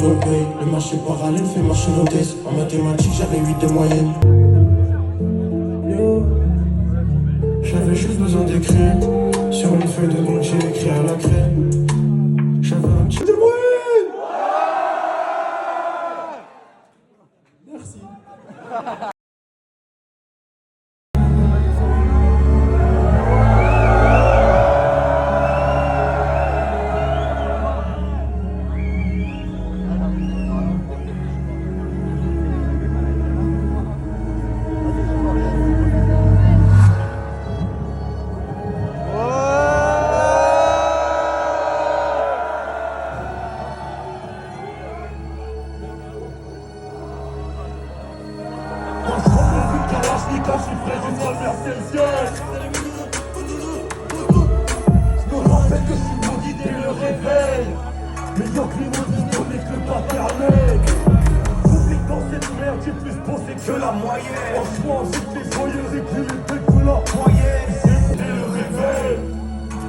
nous le paye. Le marché parallèle fait marcher nos thèses. En mathématiques, j'avais 8 de moyenne. Yo, j'avais juste besoin d'écrire. Sur une feuille de note, j'ai écrit à la crème. J'avais un petit de moyenne. Merci. Je me rappelle que je suis maudit dès le réveil. Mais y'a que les maudits connaissent que le paternel. J'oublie que dans cette merde j'ai plus bossé que la moyenne. Franchement j'ai les voyelles récupérées que la moyenne. C'est dès le réveil.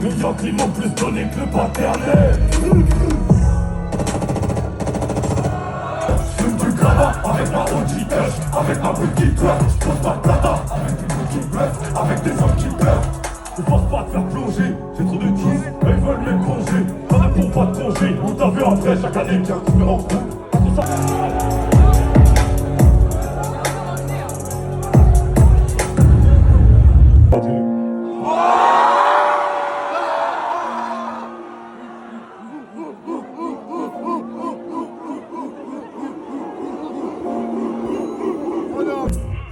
Mais y'a que les mots plus donnés que le paternel. J'fume du grabat avec ma auditeur, avec ma petite fleur. J'pose pas de plata avec des mots qui bluffent, avec des hommes qui pleurent. Je force pas de faire plonger, j'ai trop de kiss, mais ils veulent mes congés. J'en réponds pas de congé, on t'a vu après chaque année bien trouvé en route.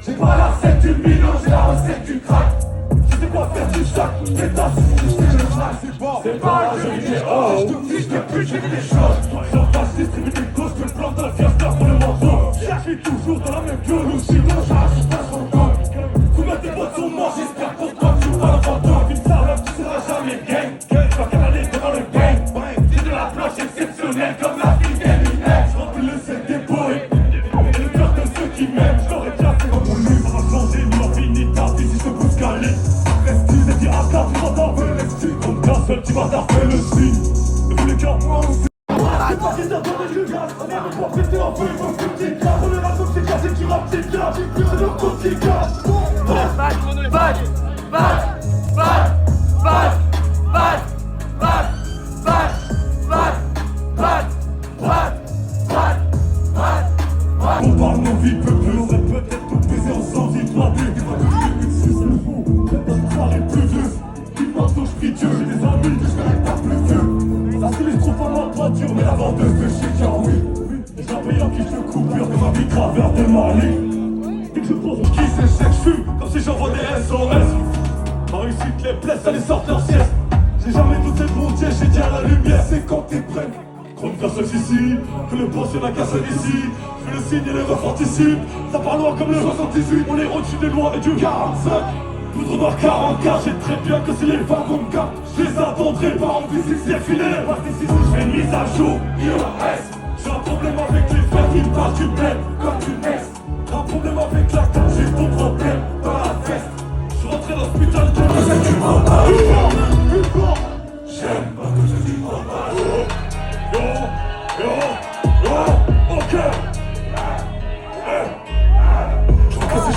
J'ai pas la recette du million, j'ai la recette du crack. Je sais quoi faire du sac, des tasses, je le crack. C'est pas un jeu vidéo, si je te pute, j'ai des choses. J'en passe, distribue des doses, je me plante dans le fiesta pour le manteau. Je suis toujours dans la même gueule, ou sinon j'arrive pas son dos. Combien tes potes sont morts, j'espère pour toi que tu joues pas dans fantôme. Une salope, tu seras jamais gang, pas qu'elle allait devant le gang. J'ai de la planche exceptionnelle comme la fille d'Eminem. Je remplis le set des boys, et le cœur de ceux qui m'aiment. Je l'aurais déjà fait comme mon livre a changé, ni ma vie, ni ta vie, si je te pousse calé. Reste-tu, c'est dire à ta tu m'entends, reste-tu, comme qu'un seul petit bâtard fait le signe. De tous les cas, moi aussi. C'est pas des heures de jugasse, on est même pas prêté en feu, il faut que tu casses. On est là comme c'est cassé, tu rappes, c'est bien, c'est le coup qui casse. On parle nos vies peu peu, on aurait peut-être tout baisé ensemble, dis-toi des dis-moi que je suis le fou, notre soirée pluvieuse, dis-moi que je prie Dieu, j'ai des amis, je connais pas plus vieux. Ça c'est les trop à ma toiture, mais la vendeuse de chez Carmi. Et j'ai un payant qui se coupure de ma vie travers de Mali. Dès que je pose qui c'est que je fume, comme si j'envoie des SOS. Ma réussite les blesse, ça les sort leur sieste. J'ai jamais douté de mon Dieu, j'ai dit à la lumière, c'est quand t'es prêt. Trop de personnes ici, que le boss y'en a qu'un seul ici. Je fais le signe et les refs anticipent. Ça part loin comme le 78, on est au-dessus des lois et du 45. Poudre noire 44, j'ai très bien que c'est les femmes qu'on me capte. Je les attendrai pas en visite, c'est fini. Parce que si je fais une mise à jour, il reste. J'ai un problème avec les frères qui parlent du bled comme du Est. Un problème avec la carte, j'ai ton problème dans la veste. Je suis rentré dans l'hôpital de que tu m'en parles. J'aime pas que je dis en parle. Ok.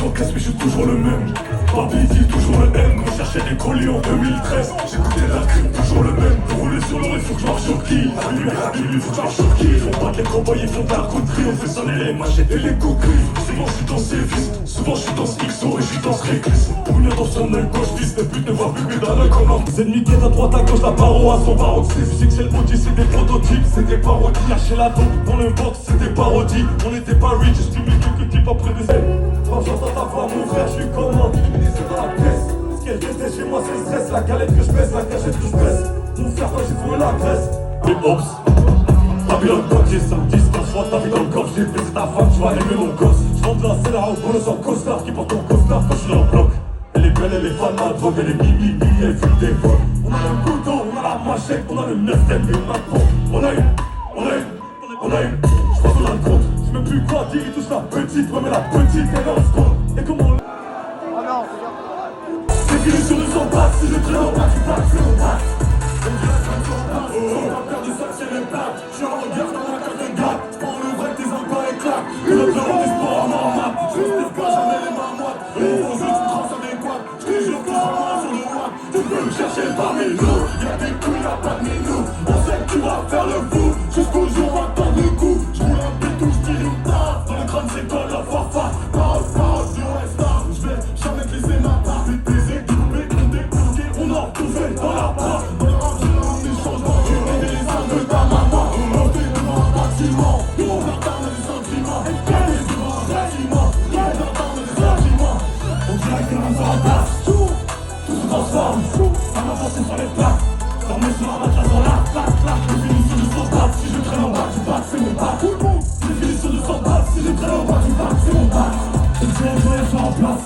J'encaisse mais je suis toujours le même. Barbie dit toujours le M. Quand je cherchais des colis en 2013, j'écoutais la crime, toujours le même. Pour rouler sur l'or, il faut que je marche sur qui. Allumer la ville, il faut que je marche sur qui. Ils font pas que les cowboys, ils font de la couterie. On fait sonner les machettes et les coquilles. Souvent je suis dans Cévis, souvent je suis dans ce XO et je suis dans ce réglisse. Pour une dans son œil gauche, fils de pute ne voit plus que d'un œil comme un. Les ennemis qui est à droite, à gauche, la paro à son paroxysme. Je sais que c'est le maudit, c'est des prototypes, c'est des parodies. Lâcher la tombe dans le box, c'est des parodies. On n'était pas rich, j'estimais quelques types après des ailes. Confiance à ta femme, mon frère, je suis comme un c'est dans la pièce. Ce qu'elle déteste chez moi, c'est le stress. La galette que je baisse, la cachette que je baisse. Mon frère, quand j'ai trouvé la graisse. Mais ops, Babylone bloqué, ça me dit, quand je vois ta vie dans le coffre, j'ai baisé ta femme, tu vas aimer mon gosse. Je rentre la scène au boulot sans costard, qui porte ton costard quand je suis en bloc. Elle est belle, elle est fan, ma drogue, elle est mimi, elle fume des vols. On a le couteau, on a la machette, on a le 9 et maintenant. On a une, je crois qu'on a le compte. Je sais même plus quoi dire, il touche la petite, ouais mais la petite elle est en seconde. Et comment c'est fini sur 200 bahts, si je traîne en bas, tu passes, c'est mon bac. On a perdu ça, c'est le plat. Je suis en regard dans la carte de gars. Définition de 100 bahts, si je traîne en bas du bac, c'est mon bac. Définition de 100 bahts, si je traîne en bas du bac, c'est mon bac. C'est le je en place.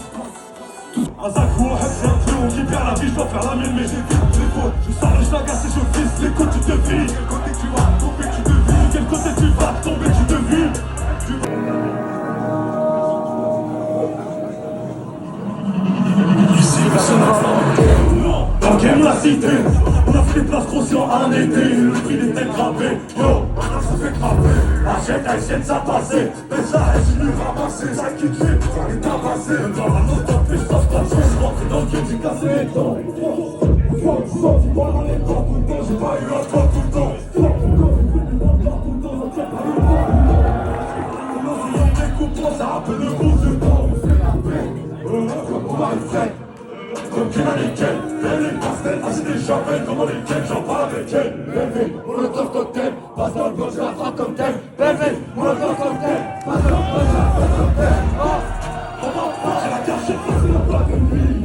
Un sac ou un c'est un trio qui perd la vie, je dois faire la mienne, mais j'évite les fautes. Je sors le chagasse et je vise les côtes, tu te vis. Quel côté tu vas tomber, tu te vis. Quel côté tu vas tomber, tu te vis. Ici personne n'a non, dans le game la cité. On a fait des places conscients en été. Le prix des têtes gravées, yo, ça fait craper. Achète haïtienne, ça passait. Mais ça est venu ramasser. Ça qui te fait, ça est tabassé. Dans la note top, je passe pas de chance. Je rentre dans le game, j'ai cassé les dents. Sentiment dans les dents tout le temps. J'ai pas eu un temps tout le temps. Ça rappelle le bon de temps. On fait la paix. On va le faire. Comme qu'il a lesquels, les pastels, acheter des chapelles, comment lesquels, j'en parle avec elle. Bébé, molotov cocktail, passe dans le bloc, je la frappe comme tel. Bébé, molotov cocktail, passe dans le bloc, je la frappe comme tel. J'ai la cachette, c'est le plat de nuit.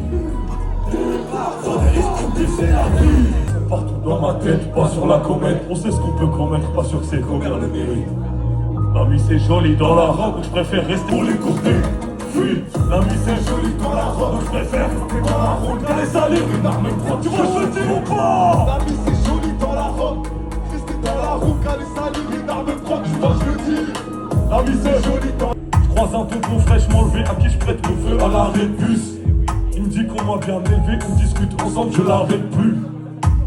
Sans des risques, pour c'est la vie. Partout dans ma tête, pas sur la comète. On sait ce qu'on peut commettre, pas sûr que c'est combien le mérite. La vie c'est joli dans la robe, je préfère rester pour les courter. Fuis, la vie c'est joli dans la robe, je préfère rester dans la route. Qu'elle est salée, une arme propre, tu vois je le dis ou pas? La vie c'est joli dans la robe, rester dans la roue, qu'elle est salée, une arme propre, tu vois je le dis. La vie c'est joli dans... Je croise un tonton fraîchement levé à qui je prête le feu à l'arrêt de bus. Il me dit qu'on m'a bien élevé, on discute ensemble, je l'arrête plus.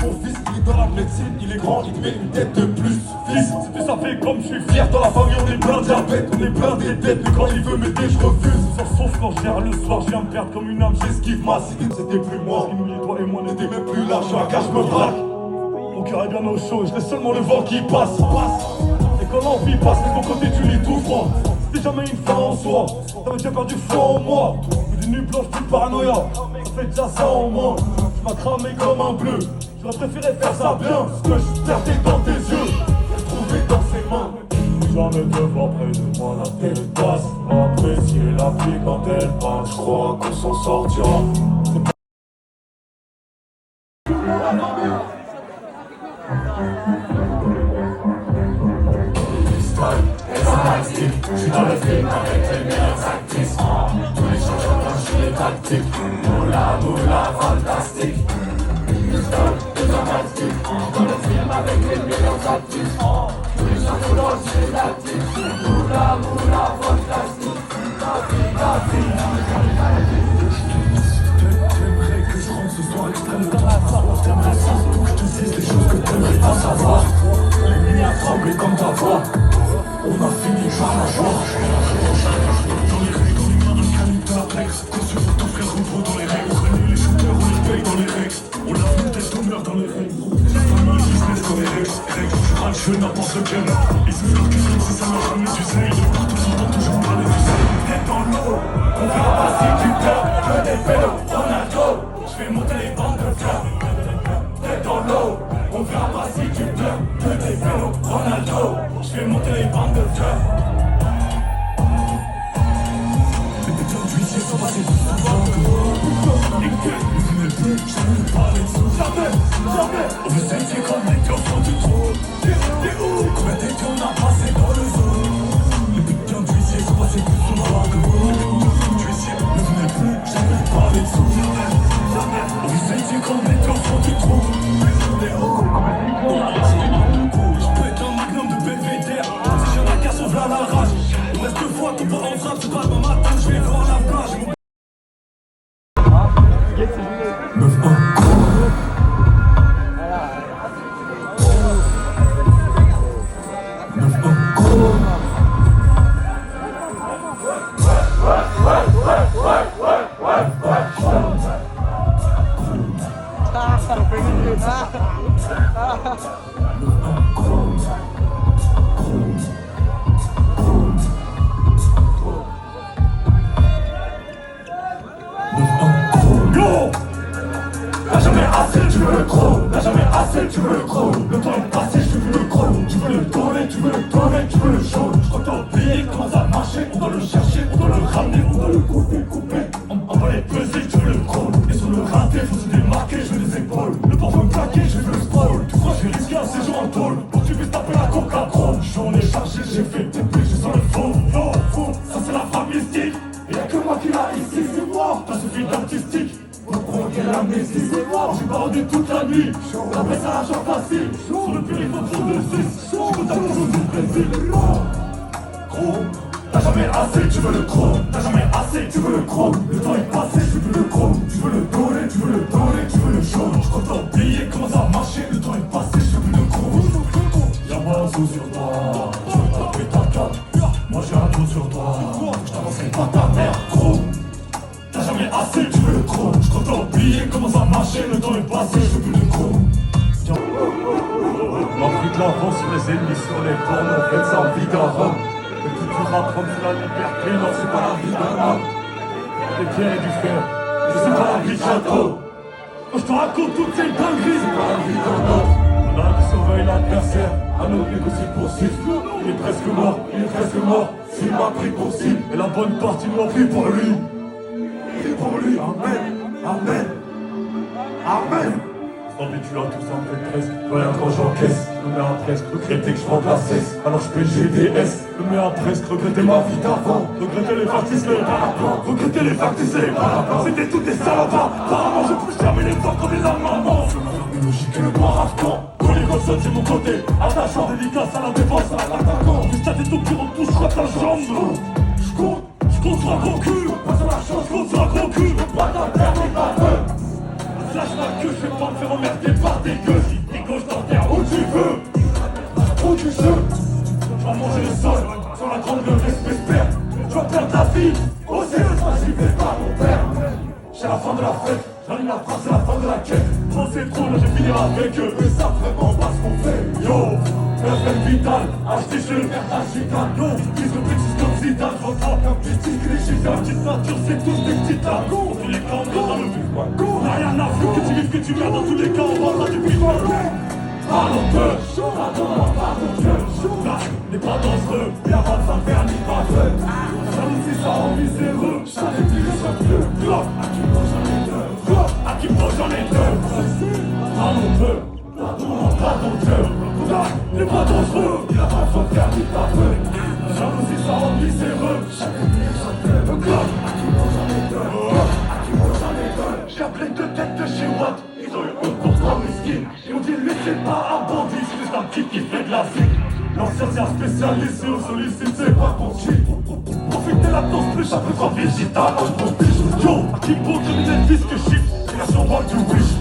Mon fils il est dans la médecine, il est grand, il te met une tête de plus. Fils, c'est ça fait comme je suis fier. Dans la famille on est plein de diabète, on est plein des têtes. Mais quand il veut m'aider je refuse. Sauf quand je gère le soir, je viens me perdre comme une âme. J'esquive ma cité, c'était plus moi. Ce qui nous lie toi et moi n'était même plus là. Je suis à cage, je me braque. Mon cœur est bien au chaud, je laisse seulement le vent qui passe. Et quand l'envie passe, de mon côté tu lis tout froid. C'était jamais une fin en soi, t'avais déjà perdu foi en moi. Des nuits blanches, plus de paranoïa, ça fait déjà ça en moi. Tu m'as cramé comme un bleu. J'aurais préféré faire ça bien, ce que je perdais dans tes yeux, je trouvais dans ses mains. Jamais te voir près de moi, la tête basse. Apprécier la vie quand elle passe, je crois qu'on s'en sortira. Je suis dans le film avec les meilleures actrices. Tous les changements, je suis les tactiques. Moula, moula, fantastique. Dans le film avec les meilleures actrices. Tous les chansons, je suis les tactiques. Moula, moula, fantastique. La vie. T'aimerais que je rentre ce soir extrêmement. T'aimerais ça, que je te dise des choses que t'aimerais pas savoir. Les nuits à trembler comme ta voix. On a fini par la joie. Dans les rues, dans les mains, un calibre d'Apex. Conçu pour ton frère, rouvre dans les règles. Prenez les shooters, on les paye dans les règles. On lave nos têtes d'honneur dans les règles. La famille, business comme les règles. Je râle, je fais n'importe lequel. Ils se font que c'est ça m'a jamais tu sais. De partout, j'entends toujours parler du sel. Tête dans l'eau, on verra pas si tu pleures. Que des pélos, Ronaldo. Je fais monter les bandes de fleurs. Tête dans l'eau, on verra pas si tu pleures. Que des pélos, Ronaldo. Je fais monter les bandes de cœur. Les putains d'huissiers sont passés souvent que et que vous n'êtes plus jamais ne parler de sous. Jamais. On veut s'aider comme les gars font du trou. T'es où? Combien d'étés on a passé dans le zoo? Les putains d'huissiers sont passés souvent que vous. Les putains d'huissiers ne venaient plus jamais ne parler de sous. Jamais. On veut s'aider comme les gars font du trou. T'es où? À la rage, on reste deux fois, ton pas en frappe, c'est pas demain matin, je vais voir la plage. Meuf, un con. Meuf, un con. Tu veux le gros, t'as jamais assez, tu veux le gros. Le temps est passé, je veux le gros. Tu veux le donner, tu veux le donner, tu veux le chaud. Je crois que t'as oublié comment ça marchait. On doit le chercher, on doit le ramener, on doit le couper. On va les peser, tu veux le gros. Et sur le raté, faut se démarquer, je veux des épaules. Le parfum claqué, je veux le sprawl. Tu crois que je vais risquer un séjour? j'ai fait TP, je sens le faux. Yo, faux, ça c'est la famille style. Y'a que moi qui l'a ici, c'est moi. T'as suffi d'artistique pour prendre l'amnésie. C'est moi, j'ai pas rendu toute la nuit. Après ça, l'argent facile. Sur le périph' au fond de 6. Je compte à toujours du Brésil. Gros, t'as jamais assez, tu veux le chrome. T'as jamais assez, tu veux le chrome. Le temps est passé, tu veux le chrome. Tu veux le donner, tu veux le donner, tu veux le jaune. Je compte oublier comment ça a marché. Le temps est passé, je veux le chrome. Y'a moi un sou sur toi, je veux taper ta carte. Moi j'ai un trou sur toi, je t'avancerai pas ta mère, gros. T'as jamais assez, tu veux le chrome. Je compte oublier comment ça a marché. Le temps est passé, je veux le chrome. L'Afrique l'avance sur les ennemis, sur les bornes, on fait ça en vie d'avant. Le plus dur à prendre c'est la liberté, non c'est pas la vie d'un homme. Des pierres et du fer, je sais pas la vie de château. Quand je te raconte toutes ces dingueries, c'est pas la vie d'un homme. On a qui surveille l'adversaire, un autre négocie pour cible. Il est presque mort, il est presque mort, s'il m'a pris pour cible. Et la bonne partie nous a pris pour lui. Pris pour lui, amen, amen, amen. S'habitue à tout ça, me fait presque. Voilà quand j'encaisse, je me mets à presque regretter que je prends de la cesse. Alors je fais le GDS, je me mets à presque regretter ma vie d'avant. Regretter les factices, les parapluies. Regretter les factices, les parapluies. C'était toutes des salopards. Apparemment je pousse jamais les portes comme les maman. Je me fais une logique et le noir afghan. Collier comme ça, c'est mon côté. Attachant, dédicace à la défense, à l'attaquant. Juste ta tête au pire, on touche pas ta jambe. Je compte sur un gros cul. Pas sur la chance, je compte sur un gros cul. Pas ta terre, mais ta veuve. Lâche ma queue, je vais pas me faire emmerder par des gueux. Si t'es gauche t'enterres où tu veux. Où tu veux. Je vais manger le sol, sur la grande gueule, j'espère. Je vais perdre la vie, au sérieux, j'y vais pas mon père. C'est la fin de la fête, j'allume la phrase, c'est la fin de la quête. Trop c'est trop, là je vais finir avec eux. Eux savent vraiment pas ce qu'on fait. Yo, FN Vital, acheté chez le père d'Agitane. Yo, ils se précisent comme Zidane. Je reprends un petit tigre et chez la petite nature, c'est tous des petits tas. On fait les camps, dans le but. On n'a rien à foutre, que tu vives, que tu meurs. Dans tous les cas, on vendra du prix. Pardon Dieu, pardon Dieu. Là, n'est pas dangereux, y'a pas de faire ni pas de jalousie, ça rend miséreux. J'avais plus les yeux bleus. À qui moi j'en ai deux. À qui moi j'en ai deux. Pardon Dieu, pardon Dieu. Là, n'est pas dangereux, y'a pas de faire ni pas de jalousie, ça rend miséreux. J'avais plus les yeux bleus. À qui moi j'en ai deux. À qui moi j'en ai deux. J'ai appelé deux têtes de chez Watt. Ils ont eu honte pour toi, miskin. Ils ont dit lui c'est pas un bandit, c'est juste un type qui fait de la zig. L'ancien c'est un spécialiste et au sollicite c'est pas ton shit. Profitez la danse plus un peu quand visite à l'ange pour biche. Yo, à qui beau criminel disque shift, version Walt du Wish.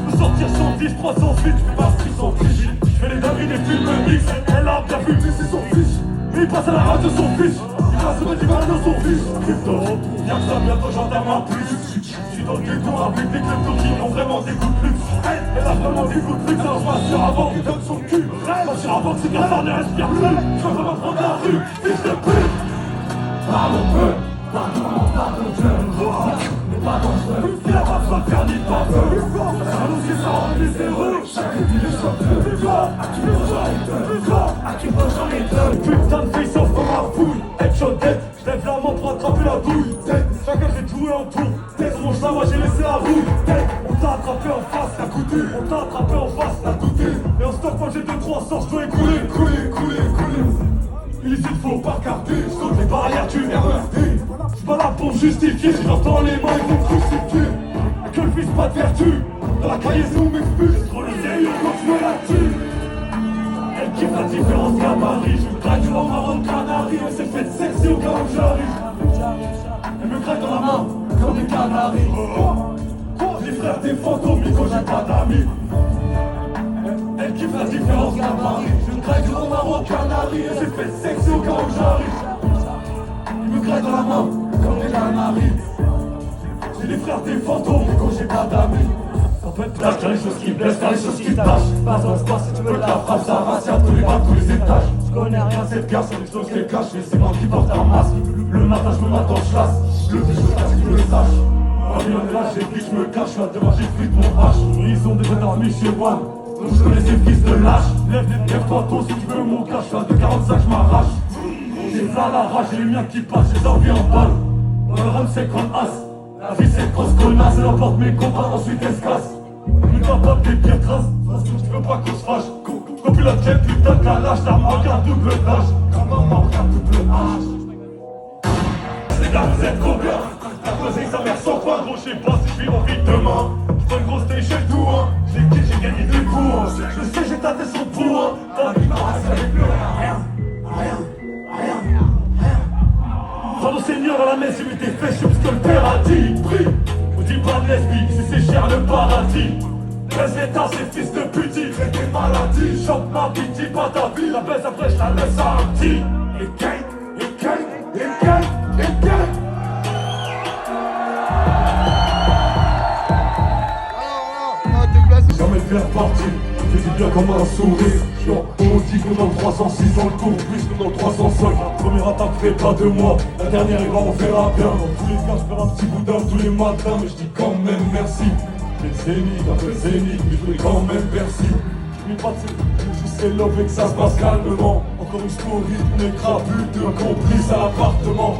Me sortir 110, 300 feet, je fais pas ce qu'ils sont frigides. Je fais les dingueries des films mix, elle a bien vu, mais c'est son fiche. Il passe à la radio son fiche, il passe au divano son fiche. Crypto, y'a que ça bientôt gendarme en plus. Je suis dans le ghetto avec des kleptos qui ont vraiment des coups de luxe. Elle a vraiment des coups de luxe, alors je m'assure avant qu'il donne son cul. Je m'assure avant que ses garçons ne respirent plus. Je veux vraiment prendre la rue, fils de pute. Pardon peu, pardon Dieu. Mais pas dangereux, il a pas besoin de faire ni de pas peu. La jalousie ça rend miséreux. Chaque vie les chocs. À qui moi j'en ai deux. À qui moi j'en ai deux. Putain de face off comme un fouille. Headshot dead, je lève la main pour attraper la douille. Chacun fait jouer en tour. Tête mon chat, moi j'ai laissé la rouille. On t'a attrapé en face, t'as goûté. On t'a attrapé en face, t'as goûté. Et en stock, moi j'ai 2-3 sorts, je dois écouler. Illicite, faut pas carter. Je saute les barrières du RERD. J'suis pas là pour me justifier. J'ai dans les mains, ils vont me crucifier. Que le fils pas de vertu. Dans la cahier, c'est où m'expulse. Trop le sérieux, continue là-dessus. Elle kiffe la différence gabarit. Je me craque du en marron de Canaries. Elle s'est faite sexy au cas où j'arrive. Elle me craque dans la main, comme des canaris. Les frères des fantômes, Nico, j'ai pas d'amis. Elle kiffe la différence gabarit. Je me craque du en marron de Canaries. Elle s'est faite sexy au cas où j'arrive. Elle me craque dans la main, comme des canaris. J'ai les frères des fantômes, Nico, j'ai pas d'amis. Lâche t'as les choses qui blessent, t'as les choses qui tâchent. Pas dans le sport si tu veux que la frappe ça rase, y'a tous les bas, tous les étages. Je connais rien de cette garce, c'est des choses qu'elle cache. Mais c'est moi qui porte un masque. Le matin je me m'attends, je lasse. Le biche me cache, qui me le sache. Là j'ai pris, je me cache, là devant j'ai pris de mon hache. Ils ont déjà dormi chez One, donc je connais ces fils de lâche. Lève-toi tôt si tu veux mon cash, là de 45 je m'arrache. J'ai ça à la rage, j'ai les miens qui passent, j'ai envie en balle. Dans le rhum c'est comme as. La vie c'est grosse connasse, elle emporte mes combats, ensuite elle se casse. Une capable des pires traces, parce que je veux pas qu'on se fâche. culotte, quel putain de calage, l'arme en garde double tâche. Comme maman regarde double H. Les gars, vous êtes combien? La posée sa mère sans quoi, gros, je sais pas si je vis mon vie demain. J'prends une grosse taille chez le tout, hein. J'ai gagné des coups, hein. Je sais, j'ai tâté son pouls, hein. Dans la vie, non, ça fait plus rien. Pardon Seigneur à la messe, j'ai mis tes fesses, je que le père a dit. Prie, me dis pas de lesbi, si c'est cher le paradis. Laisse l'état, ces fils de pute, ils créent des maladies. Chante ma vie, dis pas ta vie, la baisse après je la laisse à un petit. Et gang, et gang, et gang, et gang. Jamais faire partie, je dis bien comme un sourire. On dit que dans le 306 dans le tour, plus que dans le 305. La première attaque fait pas de moi, la dernière et on verra bien. Dans tous les cas je perds un petit bout d'âme tous les matins, mais je dis quand même merci. J'ai le zénith, un peu le zénith, mais je dis quand même merci. Je pas de juste c'est love et que ça se passe calmement. Encore une story, on est crapus, deux complices à l'appartement.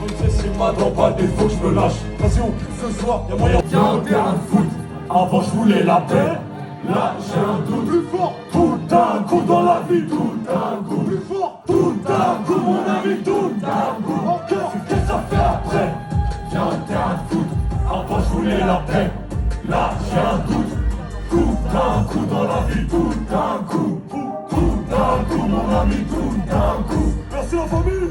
Je sais c'est ma dent, pas le défaut que je me lâche. Vas-y on kiffe ce soir, y'a moyen de faire un terrain de foot. Avant je voulais la paix. Là j'ai un doute plus fort. Tout un coup dans la vie, tout un coup plus fort. Tout un coup mon ami, tout un coup encore. Qu'est-ce que ça fait après? Viens un terrain de foot. Avant je voulais la paix. Là j'ai un doute. Tout un coup dans la vie, tout un coup. Tout un coup mon ami, tout un coup. Merci la famille.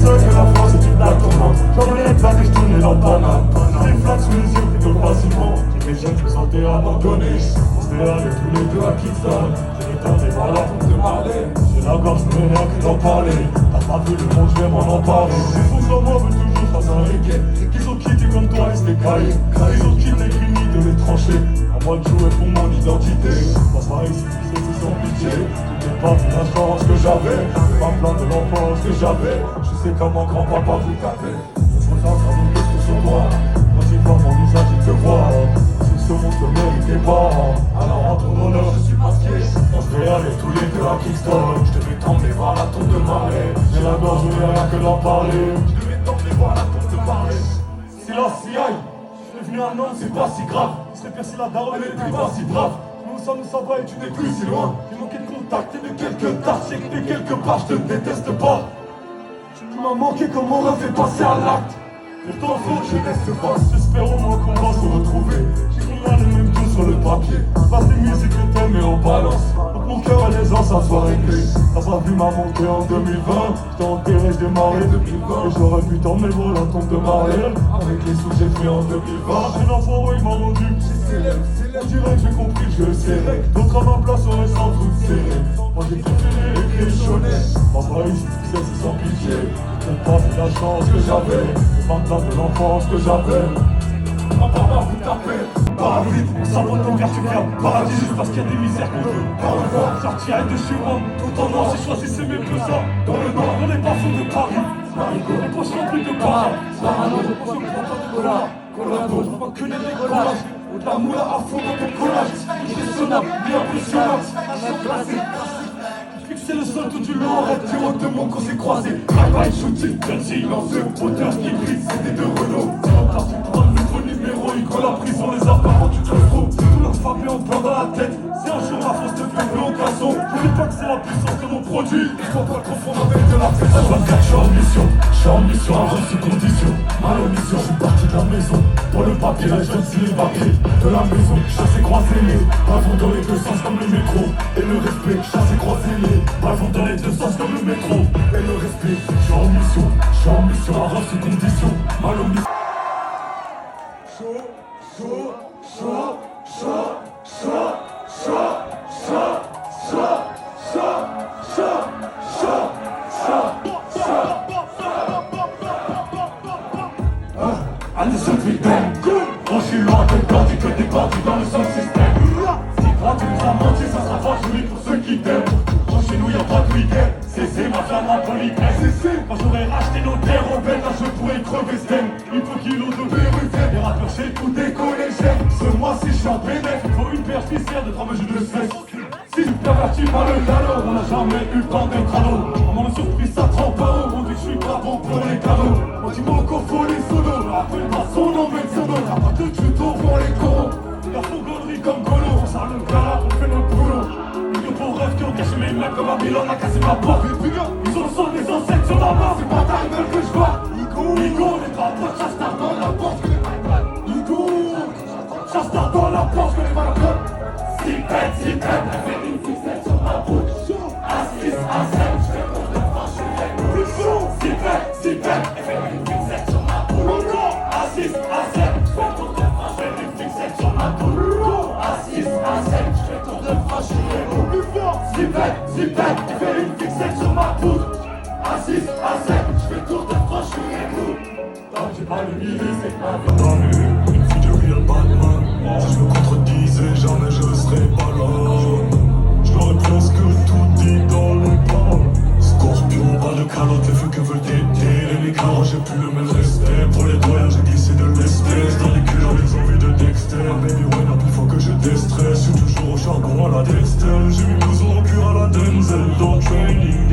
Que la France est une blague tournante. J'envoie les plaques et je tournais dans le Paname. J'ai des flaques sous les yeux plutôt que facilement. J'ai des jeunes qui me sentaient abandonnés. On se fait aller tous les deux à Kingston. J'ai des temps des voilà pour te parler. J'ai la gorge, je me rien que d'en parler. T'as pas vu le monde, je vais m'en emparer. Les fous comme moi veulent toujours faire un reggae. Qu'ils ont quitté comme toi, ils se les caillent. Ils ont quitté les cliniques de les trancher. À moi de jouer pour mon identité. Passe pas ici, c'est sans pitié. J'ai pas vu la chance que j'avais. Pas plein de l'enfance que j'avais. Je sais comment grand-papa vous tapait. Je me sens à une question sur moi. Quand il voit mon visage, il te voit. Si ce monde te méritait pas, alors en ton honneur, je suis masqué. On se fait aller tous les deux à Kingston. Je devais tendre les bras, la tombe de marée. J'ai la gorge, je n'ai rien que d'en parler. Je devais tendre les bras, la tombe de marée. Si la CI, je suis venu un homme, c'est pas si grave. Il serait percé la daronne, elle était pas si brave. Nous ça va et tu n'es plus si loin. J'ai manqué de contact et de quelques tâches. J'ai que quelque part, je te déteste pas. Tu m'as manqué comme on refait passer à l'acte. Pourtant faut que je laisse face. J'espère au moins qu'on va se retrouver. J'écris rien les mêmes tout sur le papier. Passe des musiques que t'aimes et on balance. Donc mon cœur a les ans, ça soit réglé. T'as pas vu ma montée en 2020. J't'ai enterré, je démarrais 2020. Et j'aurais pu t'emmener voir la tombe de Marielle. Avec les sous que j'ai fait en 2020. J'ai l'enfant, il m'a rendu. On dirait que j'ai compris que je serrais. D'autres à ma place auraient sans doute serré. Moi j'ai préféré écrire chonnet. Papa ici, c'est sans pitié. J'ai pas vu la chance que j'avais. Le fantasme de l'enfance que j'avais. Ma papa vous tapez. Parasite, on s'abonne ton cœur, tu viens au paradis juste parce qu'il y a des misères qu'on veut pas revoir. Sortir de chez moi, tout en noir, j'ai choisi c'est mieux que ça. Dans le noir, on n'est pas fous de Paris. Les poches remplies de paras. Parano, je pense que pas de cola. Colado, je vois que des décollages. De la moula à fond dans ton collage. Impressionnable, bien impressionnable. C'est le sol tout du long, arrête, tu rentres de mon qu'on s'est croisé. Bye bye, shooting, jeune silencieux, auteur qui brille, c'est des deux Renault. C'est reparti pour un nouveau numéro, il colle la prison, les apparents, tu te trop. C'est tout leur frappé en plein dans la tête. C'est un jour la France te fait plus en casson. J'oublie pas que c'est la puissance de mon produit. Il faut pas le confondre avec de la pression. Je suis en mission, un rôle sous condition. Mal en mission, je suis parti de la maison. Pour le papier, là je donne si les papiers de la maison. Chasser, croiser les bavons dans les deux sens comme le métro. Et le respect, chasser, croiser les bavons dans les deux sens comme le métro. Et le respect, je suis en mission, un rôle sous condition. Mal en mission. Allez, je vis bien. Quand je suis loin de bandits, que des bandits dans le seul système. Si toi tu nous as menti, ça sera pas joli pour ceux qui t'aiment. Quand chez nous y'a pas de week-end, c'est ma flamme en politesse. Quand j'aurais racheté nos terres rebelles, là je pourrais crever stem. Il faut kilos de vérité, les rappeurs chez tout décoller j'aime. Ce mois-ci je suis en bénéf, il faut une paire spéciale de 3 mesures de sexe. Si tu pervertis par le galop, on n'a jamais eu le temps d'être à l'eau. On m'en a surpris, ça trempe pas haut, on dit que je suis pas bon pour les cadeaux. On dit mon faut les solos, m'appelle pas son nom, mais son nom. Y'a pas de tuto pour les corons. La fourgonnerie comme Golo, on sort le gars, on fait notre boulot. Ils pour rêve qui ont caché mes mecs comme Babylone, on a cassé ma porte. Ils ont le sang des ancêtres sur la mort. C'est pas ta gueule que je vois. Igo, les gars, toi, Chastar dans la porte, que les balles. Igo, Chastar dans la porte, que les balles. Zipette, elle fait une fixette sur ma bouche. A6, A7, je fais pour de franchir les bouches. Zipette, elle fait une fixette sur ma bouche. A6, A7, je fais pour de franchir une fixette sur ma bouche. A6, A7, je fais pour de franchir les bouches. Zipette, elle fait une fixette sur ma bouche. A6, A7, je fais tour de franchir les bouches. Tant que j'ai pas le midi, c'est pas vrai. Une fille de real Batman. Si je me contredisais, jamais je serais pas là. J'aurais presque tout dit dans les paroles. Scorpion, pas de calotte, les feux que veulent déterrer les carottes. J'ai plus le même respect pour les doyens, j'ai glissé de l'espèce. Dans les culottes, les envies de Dexter. Baby, when up, il faut que je déstresse. Je suis toujours au charbon à la Dexter. J'ai mis blouson au cul à la Denzel dans le training.